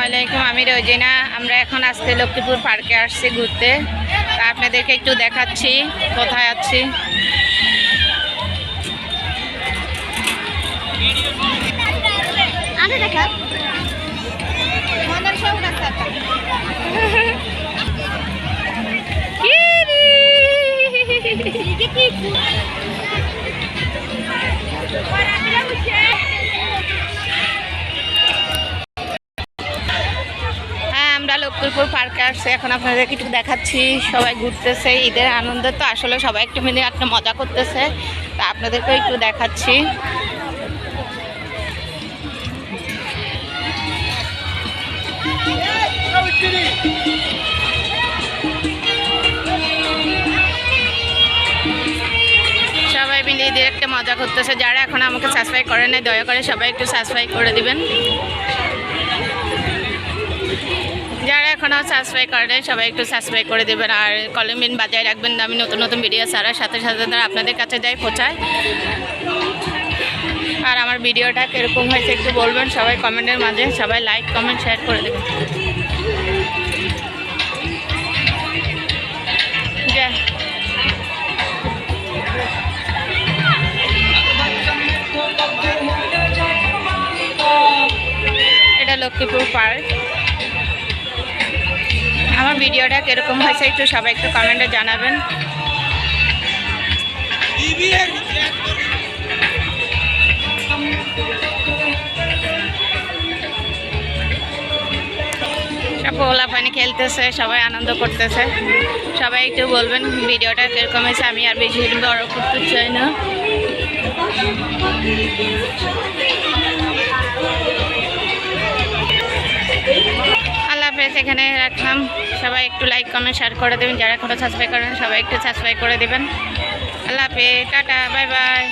আলাইকুম, আমি রোজিনা। আমরা এখন আজকে লক্ষ্মীপুর পার্কে আসছি ঘুরতে। তা আপনাদেরকে একটু দেখাচ্ছি কোথায় আছি। আমরা লক্ষ্মীপুর পার্কে আসছি, এখন আপনাদেরকে একটু দেখাচ্ছি। সবাই ঘুরতেছে, ঈদের আনন্দ তো আসলে সবাই একটু মিলে একটা মজা করতেছে। তা আপনাদেরকেও একটু দেখাচ্ছি। সবাই মিলে ঈদের একটা মজা করতেছে। যারা এখন আমাকে সাবস্ক্রাইব করেন নাই, দয়া করে সবাই একটু সাবস্ক্রাইব করে দিবেন। যারা এখনও সাবস্ক্রাইব করেন সবাই একটু সাবস্ক্রাইব করে দেবেন, আর কলিং বেল বাজায় রাখবেন। আমি নতুন নতুন ভিডিও ছাড়ার সাথে সাথে তারা আপনাদের কাছে যাই পৌঁছায়। আর আমার ভিডিওটা কীরকম হয়েছে একটু বলবেন সবাই কমেন্টের মাঝে। সবাই লাইক কমেন্ট শেয়ার করে দেবেন। এটা লক্ষ্মীপুর পার্ক। আমার ভিডিওটা কীরকম হয়েছে একটু সবাই একটু কমেন্টে জানাবেন। পোলা পানি খেলতেছে, সবাই আনন্দ করতেছে। সবাই একটু বলবেন ভিডিওটা কীরকম হয়েছে। আমি আর বেশি বড় করতে চাই না। আল্লাহ হাফেজ, এখানে রাখলাম। সবাই একটু লাইক কমেন্ট শেয়ার করে দেবেন। যারা এখনো সাবস্ক্রাইব করেন সবাই একটু সাবস্ক্রাইব করে দেবেন। আল্লাহ হাফেজ, টাটা, বাই বাই।